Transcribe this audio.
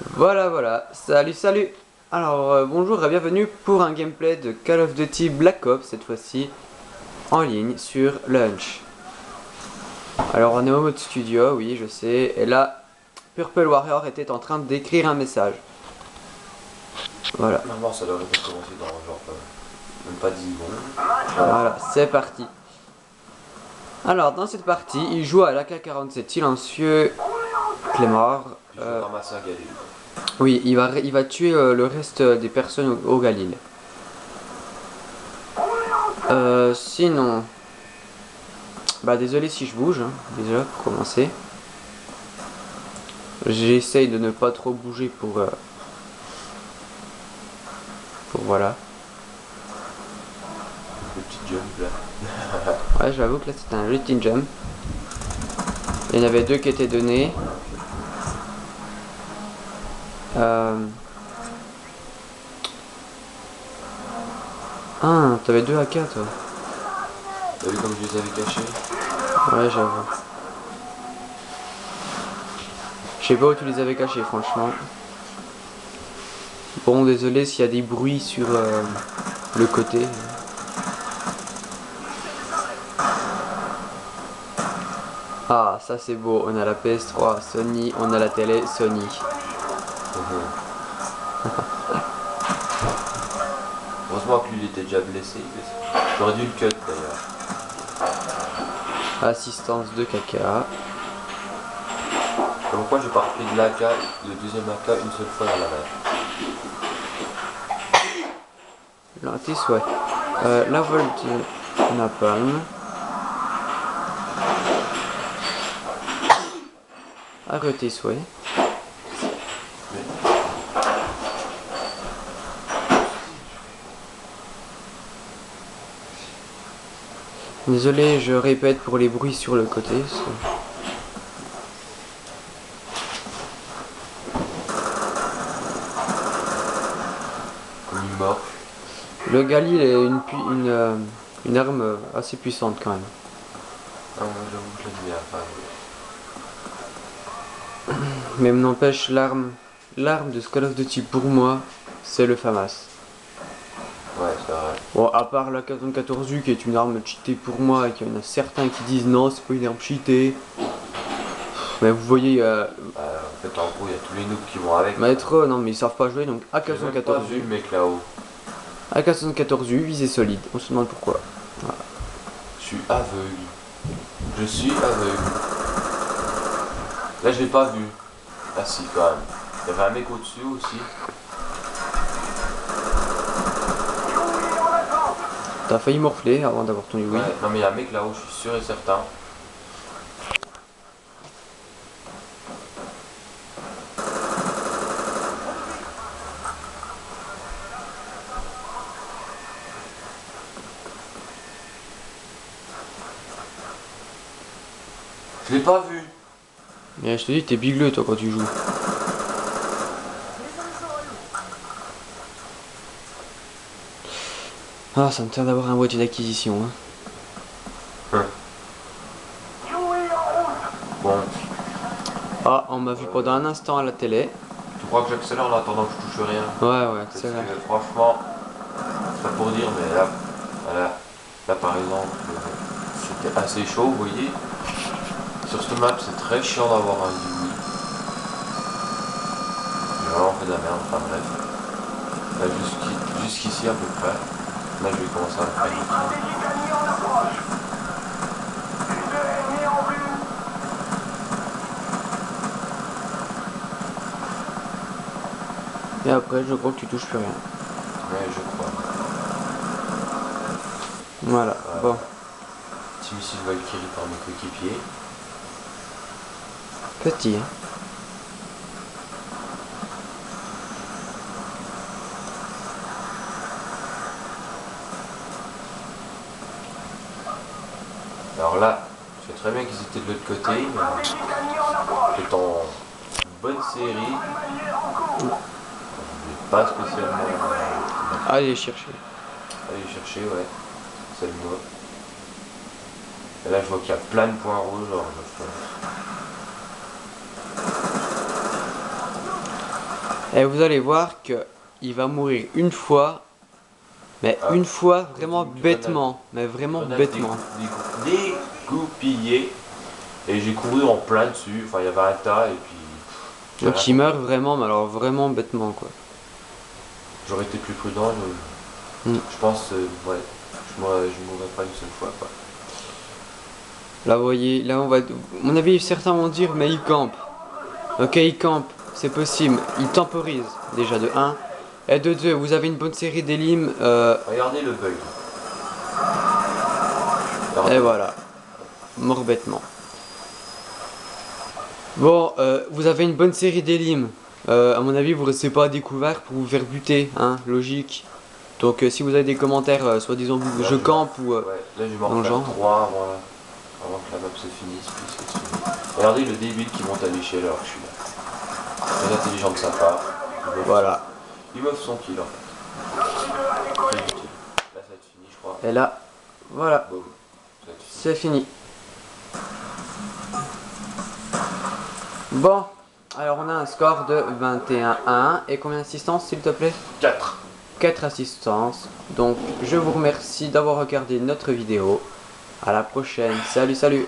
Voilà, salut. Alors bonjour et bienvenue pour un gameplay de Call of Duty Black Ops, cette fois-ci en ligne sur Launch. Alors on est au mode studio, oui je sais, et là Purple Warrior était en train d'écrire un message. Voilà, Normalement ça devrait commencer dans genre même pas 10 secondes. voilà, c'est parti. Alors dans cette partie, il joue à l'AK-47 silencieux Clémor. Puis je vais ramasser un galet. Oui, il va tuer le reste des personnes au Galil. Sinon... Bah désolé si je bouge, hein, déjà pour commencer. J'essaye de ne pas trop bouger pour voilà. Le petit jump là. Ouais, j'avoue que là c'était un joli jump. Il y en avait deux qui étaient donnés. Ah, t'avais deux AK toi. T'as vu comme je les avais cachés? Ouais, j'avoue. Je sais pas où tu les avais cachés, franchement. Bon, désolé s'il y a des bruits sur le côté. Ah, ça c'est beau. On a la PS3 Sony, on a la télé Sony. Heureusement que lui il était déjà blessé. J'aurais dû le cut d'ailleurs. Assistance de caca. Pourquoi j'ai pas repris de l'AK, le deuxième AK une seule fois dans la main? Lentis, ouais. La volte napalm. Arrêtez, ouais. Désolé, je répète pour les bruits sur le côté. Comme une mort. Le Galil est une arme assez puissante quand même. Ah moi j'avoue que je l'aime bien. Enfin, Mais n'empêche, l'arme de Call of Duty pour moi, c'est le FAMAS. ouais c'est vrai. Bon, à part la 94U qui est une arme cheatée pour moi, et qu'il y en a certains qui disent non, c'est pas une arme cheatée. Mais vous voyez, En fait en gros il y a tous les noobs qui vont avec. Maître, non mais ils savent pas jouer, donc J'ai même pas vu AK-74U. le mec là-haut. AK-74U, visée solide, on se demande pourquoi. Voilà. Je suis aveugle. Je suis aveugle. Là je l'ai pas vu. Ah si quand même. Il y avait un mec au-dessus aussi. T'as failli morfler avant d'avoir ton oui. Ouais, non mais il y a un mec là-haut, je suis sûr et certain. Je l'ai pas vu. Mais je te dis, t'es bigleux toi quand tu joues. Ah, ça me tient d'avoir un boîtier d'acquisition. Hein. Bon, Ah, on m'a vu pendant un instant à la télé. tu crois que j'accélère en attendant que je touche rien? Ouais, Parce c'est vrai. que franchement, c'est pas pour dire, mais là, voilà, là par exemple, c'était assez chaud, vous voyez. Sur cette map, c'est très chiant d'avoir un Yui. J'ai vraiment fait de la merde, enfin bref. Là, jusqu'ici à peu près. Là, je vais commencer à me faire. Et après, je crois que tu touches plus rien. Ouais, je crois. Voilà, bon. Petit missile Valkyrie par mes coéquipiers. Petit, hein. Alors là, je sais très bien qu'ils étaient de l'autre côté, mais c'est en bonne série. Pas spécialement. Allez chercher. Aller chercher, ouais. C'est le mot. Et là, je vois qu'il y a plein de points rouges. Alors Et vous allez voir que il va mourir une fois. Mais une fois vraiment bêtement. Mais vraiment bêtement. Dégoupillé. Et j'ai couru en plein dessus. Enfin, il y avait un tas et puis. Donc il meurt vraiment, mais alors vraiment bêtement quoi. J'aurais été plus prudent. Je pense, ouais. Je mourrais pas une seule fois quoi. Là vous voyez, là on va. À mon avis certains vont dire mais il campe. Ok il campe, c'est possible. Il temporise déjà de 1. Et de 2, vous avez une bonne série d'élimes. Regardez le bug. Et voilà. Mort bêtement. Bon, vous avez une bonne série d'élimes. À mon avis, vous ne restez pas à découvert pour vous faire buter, hein, logique. Donc, si vous avez des commentaires, soit disant je campe ou. Ouais, là je vais m'en faire 3 avant que la map se finisse. Puis c'est fini. Regardez le débile qui monte à l'échelle alors que je suis là. Très intelligent de sa part. Voilà. Il m'offre son kill en fait. Très utile. Là ça va être fini je crois. Et là, voilà. Boum. C'est fini. Bon, alors on a un score de 21-1. Et combien d'assistances s'il te plaît? 4. 4 assistances. Donc je vous remercie d'avoir regardé notre vidéo. À la prochaine. Salut, salut.